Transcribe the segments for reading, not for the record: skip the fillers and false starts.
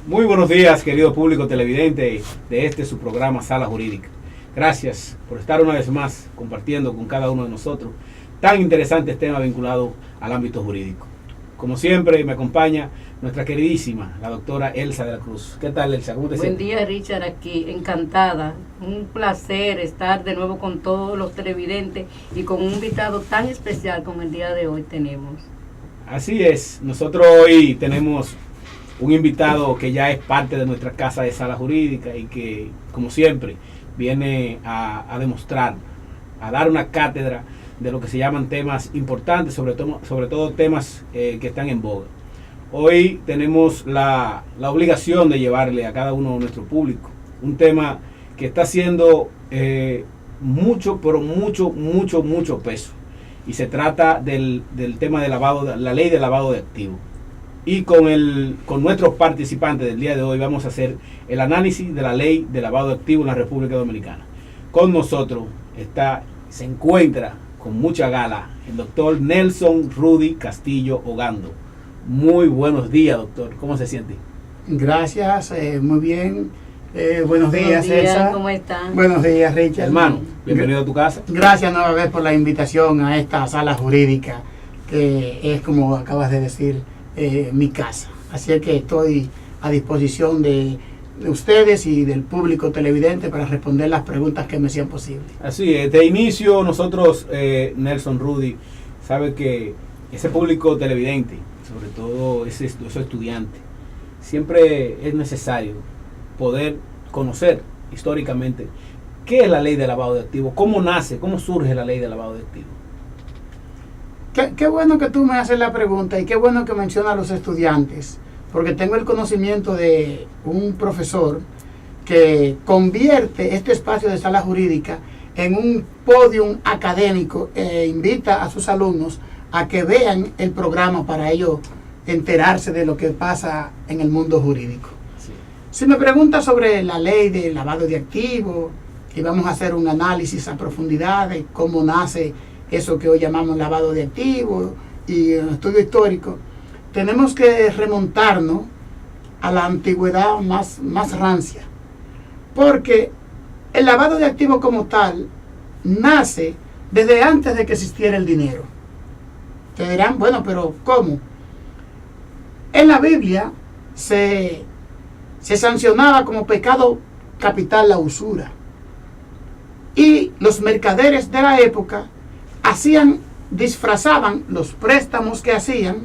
Muy buenos días, querido público televidente de su programa Sala Jurídica. Gracias por estar una vez más compartiendo con cada uno de nosotros tan interesantes temas vinculados al ámbito jurídico. Como siempre, me acompaña nuestra queridísima, la doctora Elsa de la Cruz. ¿Qué tal, Elsa? ¿Cómo te sientes? Buen día, Richard, aquí, encantada. Un placer estar de nuevo con todos los televidentes y con un invitado tan especial como el día de hoy tenemos. Así es, nosotros hoy tenemos un invitado que ya es parte de nuestra casa de Sala Jurídica y que, como siempre, viene a demostrar, a dar una cátedra de lo que se llaman temas importantes, sobre todo temas que están en boga. Hoy tenemos la obligación de llevarle a cada uno de nuestro público un tema que está haciendo mucho peso. Y se trata del tema de lavado, la ley de lavado de activos. Y con nuestros participantes del día de hoy vamos a hacer el análisis de la ley de lavado de activos en la República Dominicana. Con nosotros se encuentra con mucha gala el doctor Nelson Rudy Castillo Ogando. Muy buenos días, doctor. ¿Cómo se siente? Gracias, muy bien. Buenos días, Elsa. ¿Cómo están? Buenos días, Richard. Hermano, bienvenido a tu casa. Gracias nueva vez por la invitación a esta sala jurídica, que es, como acabas de decir, mi casa. Así que estoy a disposición de ustedes y del público televidente para responder las preguntas que me sean posibles. Así es, de inicio nosotros, Nelson Rudy, sabe que ese público televidente, sobre todo esos estudiantes, siempre es necesario poder conocer históricamente qué es la ley de lavado de activos, cómo nace, cómo surge la ley de lavado de activos. Qué bueno que tú me haces la pregunta y qué bueno que mencionas a los estudiantes, porque tengo el conocimiento de un profesor que convierte este espacio de sala jurídica en un podium académico e invita a sus alumnos a que vean el programa para ellos enterarse de lo que pasa en el mundo jurídico. Sí. Si me preguntas sobre la ley de lavado de activos, y vamos a hacer un análisis a profundidad de cómo nace eso que hoy llamamos lavado de activos y un estudio histórico, tenemos que remontarnos a la antigüedad más rancia, porque el lavado de activos como tal nace desde antes de que existiera el dinero. Te dirán, bueno, pero ¿cómo? En la Biblia se sancionaba como pecado capital la usura, y los mercaderes de la época disfrazaban los préstamos que hacían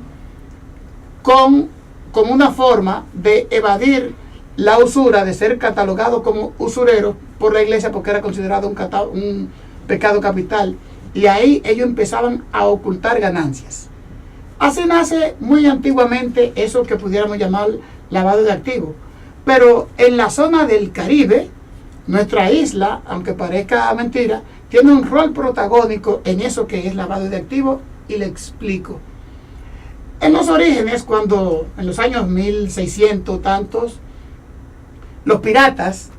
como una forma de evadir la usura, de ser catalogado como usurero por la iglesia, porque era considerado un pecado capital, y ahí ellos empezaban a ocultar ganancias. Así nace muy antiguamente eso que pudiéramos llamar lavado de activos. Pero en la zona del Caribe, nuestra isla, aunque parezca mentira, tiene un rol protagónico en eso que es lavado de activos, y le explico. En los orígenes, cuando en los años 1600 tantos, los piratas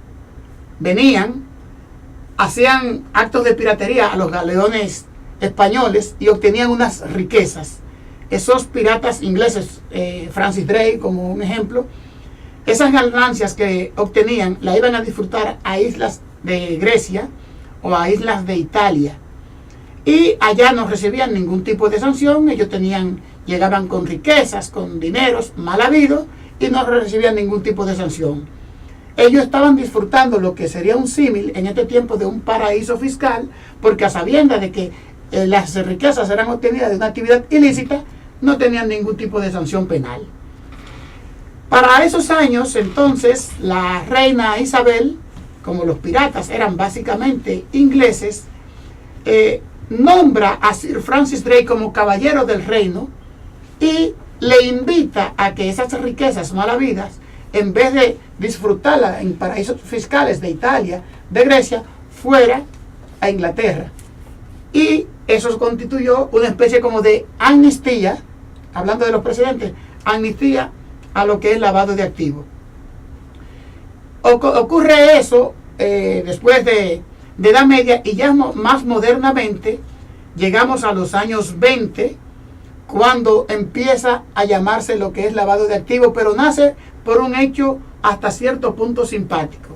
venían, hacían actos de piratería a los galeones españoles y obtenían unas riquezas. Esos piratas ingleses, Francis Drake como un ejemplo, esas ganancias que obtenían la iban a disfrutar a islas de Grecia o a islas de Italia, y allá no recibían ningún tipo de sanción. Ellos llegaban con riquezas, con dineros mal habidos, y no recibían ningún tipo de sanción. Ellos estaban disfrutando lo que sería un símil en este tiempo de un paraíso fiscal, porque a sabiendas de que las riquezas eran obtenidas de una actividad ilícita, no tenían ningún tipo de sanción penal. Para esos años, entonces, la reina Isabel, como los piratas eran básicamente ingleses, nombra a Sir Francis Drake como caballero del reino y le invita a que esas riquezas mal habidas, en vez de disfrutarlas en paraísos fiscales de Italia, de Grecia, fuera a Inglaterra. Y eso constituyó una especie como de amnistía, hablando de los presidentes, amnistía a lo que es lavado de activos. Ocurre eso después de Edad Media, y ya más modernamente llegamos a los años 20, cuando empieza a llamarse lo que es lavado de activos, pero nace por un hecho hasta cierto punto simpático.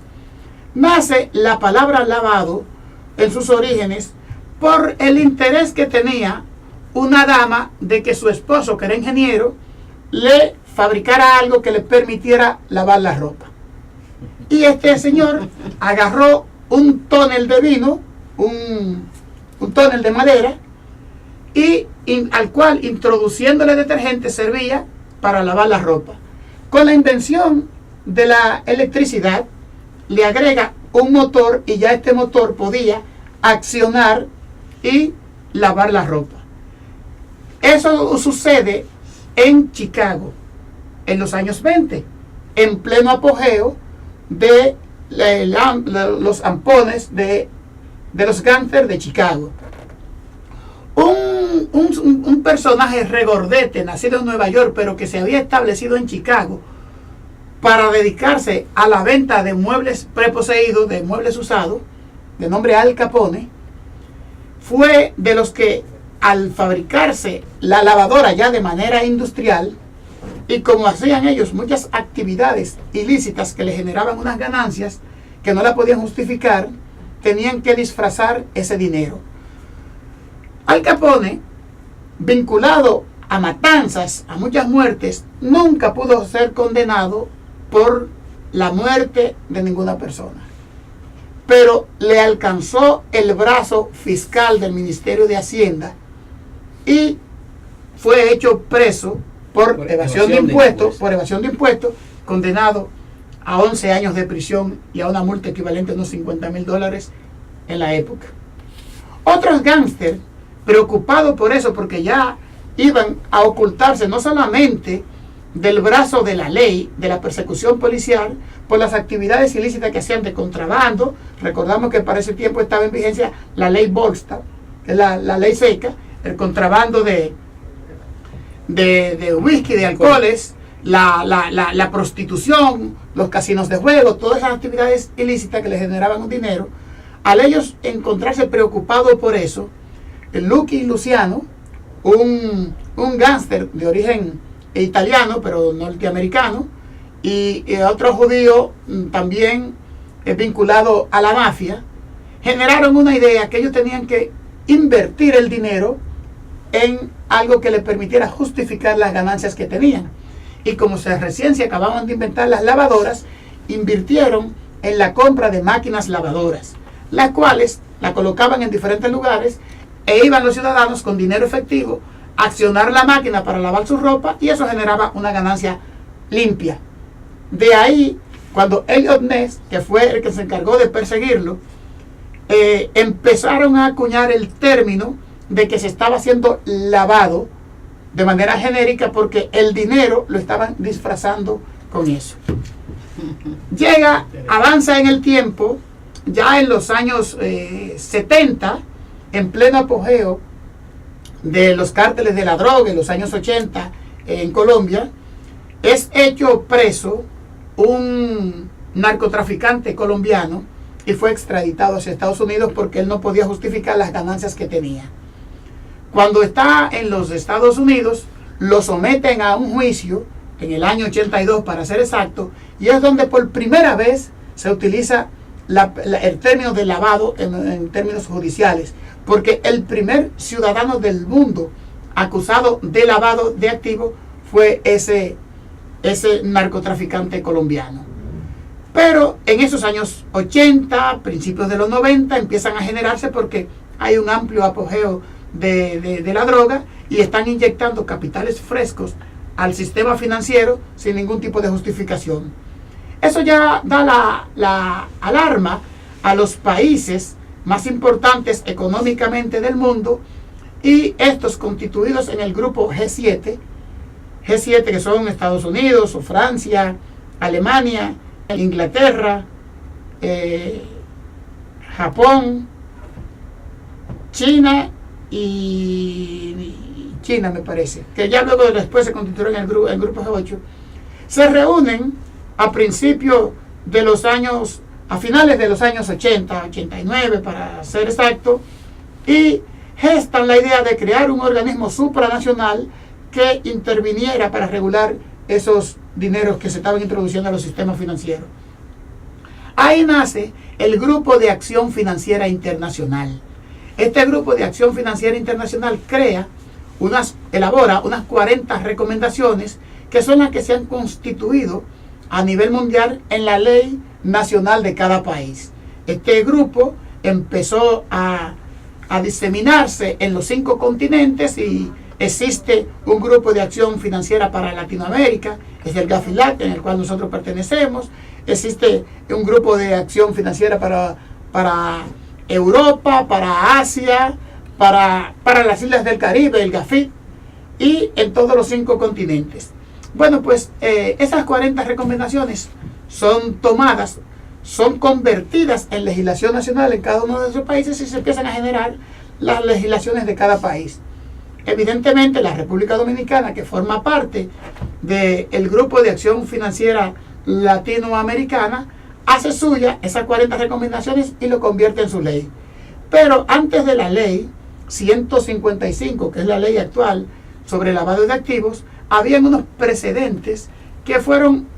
Nace la palabra lavado en sus orígenes por el interés que tenía una dama de que su esposo, que era ingeniero, le fabricara algo que le permitiera lavar la ropa. Y este señor agarró un tonel de vino, un tonel de madera, y al cual, introduciéndole detergente, servía para lavar la ropa. Con la invención de la electricidad, le agrega un motor y ya este motor podía accionar y lavar la ropa. Eso sucede en Chicago en los años 20, en pleno apogeo de los ampones de los gángsters de Chicago. Un personaje regordete, nacido en Nueva York, pero que se había establecido en Chicago para dedicarse a la venta de muebles preposeídos, de muebles usados, de nombre Al Capone, fue de los que, al fabricarse la lavadora ya de manera industrial, y como hacían ellos muchas actividades ilícitas que le generaban unas ganancias que no la podían justificar, tenían que disfrazar ese dinero. Al Capone, vinculado a matanzas, a muchas muertes, nunca pudo ser condenado por la muerte de ninguna persona. Pero le alcanzó el brazo fiscal del Ministerio de Hacienda y fue hecho preso por evasión de impuestos, condenado a 11 años de prisión y a una multa equivalente a unos $50,000 en la época. Otros gángsters, preocupados por eso, porque ya iban a ocultarse no solamente del brazo de la ley, de la persecución policial, por las actividades ilícitas que hacían de contrabando. Recordamos que para ese tiempo estaba en vigencia la ley Volstead, que es la ley seca, el contrabando de whisky, de alcoholes, la prostitución, los casinos de juego, todas esas actividades ilícitas que le generaban un dinero. Al ellos encontrarse preocupados por eso, Lucky Luciano, un gángster de origen italiano, pero norteamericano, y otro judío también vinculado a la mafia, generaron una idea que ellos tenían que invertir el dinero en algo que le permitiera justificar las ganancias que tenían. Y como recién se acababan de inventar las lavadoras, invirtieron en la compra de máquinas lavadoras, las cuales la colocaban en diferentes lugares e iban los ciudadanos con dinero efectivo a accionar la máquina para lavar su ropa, y eso generaba una ganancia limpia. De ahí, cuando Elliot Ness, que fue el que se encargó de perseguirlo, empezaron a acuñar el término de que se estaba haciendo lavado de manera genérica, porque el dinero lo estaban disfrazando con eso. Avanza en el tiempo, ya en los años 70, en pleno apogeo de los cárteles de la droga, en los años 80 en Colombia, es hecho preso un narcotraficante colombiano y fue extraditado hacia Estados Unidos porque él no podía justificar las ganancias que tenía. Cuando está en los Estados Unidos, lo someten a un juicio en el año 82, para ser exacto, y es donde por primera vez se utiliza el término de lavado en términos judiciales, porque el primer ciudadano del mundo acusado de lavado de activos fue ese narcotraficante colombiano. Pero en esos años 80, principios de los 90, empiezan a generarse porque hay un amplio apogeo de la droga y están inyectando capitales frescos al sistema financiero sin ningún tipo de justificación. Eso ya da la alarma a los países más importantes económicamente del mundo, y estos constituidos en el grupo G7, que son Estados Unidos o Francia, Alemania, Inglaterra, Japón, China y China, me parece, que ya luego después se constituyeron en el grupo G8, se reúnen a principios de los años, a finales de los años 80, 89 para ser exacto, y gestan la idea de crear un organismo supranacional que interviniera para regular esos dineros que se estaban introduciendo a los sistemas financieros. Ahí nace el Grupo de Acción Financiera Internacional. Este Grupo de Acción Financiera Internacional elabora unas 40 recomendaciones que son las que se han constituido a nivel mundial en la ley nacional de cada país. Este grupo empezó a diseminarse en los 5 continentes y existe un grupo de acción financiera para Latinoamérica, es el GAFILAT, en el cual nosotros pertenecemos. Existe un grupo de acción financiera para Europa, para Asia, para las islas del Caribe, el GAFIT, y en todos los 5 continentes. Bueno, pues esas 40 recomendaciones son tomadas, son convertidas en legislación nacional en cada uno de esos países y se empiezan a generar las legislaciones de cada país. Evidentemente, la República Dominicana, que forma parte del Grupo de Acción Financiera Latinoamericana, hace suya esas 40 recomendaciones y lo convierte en su ley. Pero antes de la ley 155, que es la ley actual sobre lavado de activos, habían unos precedentes que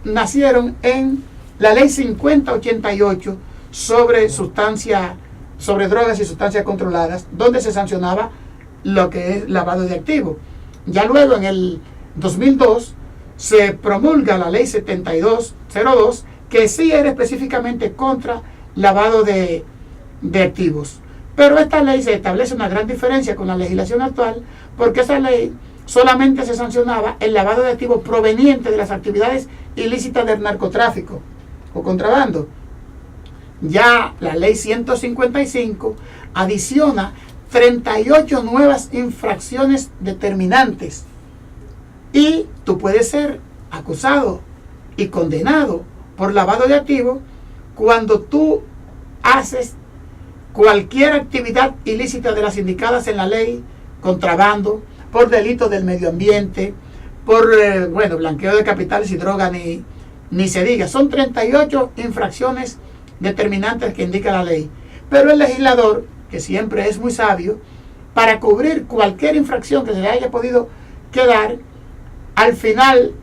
nacieron en la ley 5088 sobre drogas y sustancias controladas, donde se sancionaba lo que es lavado de activos. Ya luego, en el 2002, se promulga la ley 7202, que sí era específicamente contra lavado de activos. Pero esta ley se establece una gran diferencia con la legislación actual, porque esa ley solamente se sancionaba el lavado de activos proveniente de las actividades ilícitas del narcotráfico o contrabando. Ya la ley 155 adiciona 38 nuevas infracciones determinantes y tú puedes ser acusado y condenado por lavado de activos cuando tú haces cualquier actividad ilícita de las indicadas en la ley, contrabando, por delito del medio ambiente, por blanqueo de capitales y droga, ni se diga. Son 38 infracciones determinantes que indica la ley. Pero el legislador, que siempre es muy sabio, para cubrir cualquier infracción que se le haya podido quedar, al final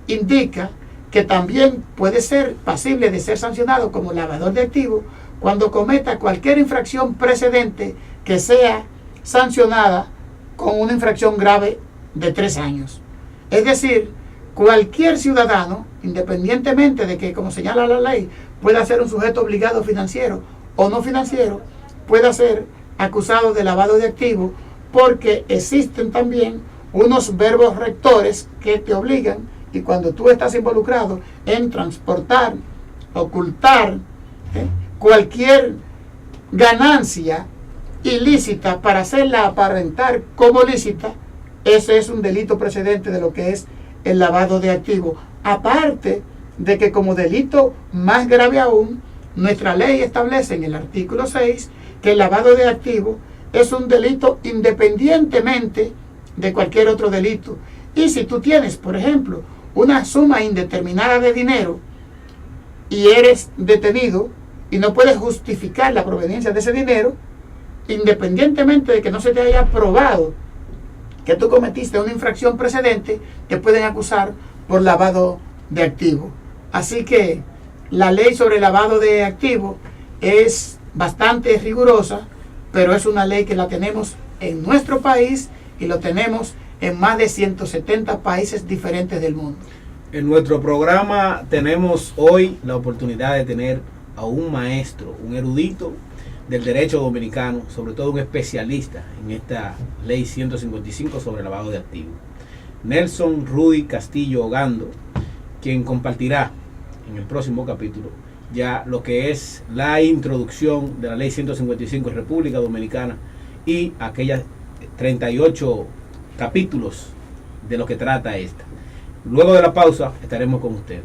indica que también puede ser pasible de ser sancionado como lavador de activos cuando cometa cualquier infracción precedente que sea sancionada con una infracción grave de 3 años. Es decir, cualquier ciudadano, independientemente de que, como señala la ley, pueda ser un sujeto obligado financiero o no financiero, pueda ser acusado de lavado de activos, porque existen también unos verbos rectores que te obligan, y cuando tú estás involucrado en transportar, ocultar cualquier ganancia ilícita para hacerla aparentar como lícita, ese es un delito precedente de lo que es el lavado de activos. Aparte de que, como delito más grave aún, nuestra ley establece en el artículo 6 que el lavado de activos es un delito independientemente de cualquier otro delito. Y si tú tienes, por ejemplo, una suma indeterminada de dinero y eres detenido y no puedes justificar la proveniencia de ese dinero, independientemente de que no se te haya probado que tú cometiste una infracción precedente, te pueden acusar por lavado de activos. Así que la ley sobre lavado de activos es bastante rigurosa, pero es una ley que la tenemos en nuestro país y lo tenemos en más de 170 países diferentes del mundo. En nuestro programa tenemos hoy la oportunidad de tener a un maestro, un erudito del derecho dominicano, sobre todo un especialista en esta ley 155 sobre lavado de activos. Nelson Rudy Castillo Ogando, quien compartirá en el próximo capítulo ya lo que es la introducción de la ley 155 en República Dominicana y aquellas 38 capítulos de lo que trata esta. Luego de la pausa estaremos con ustedes.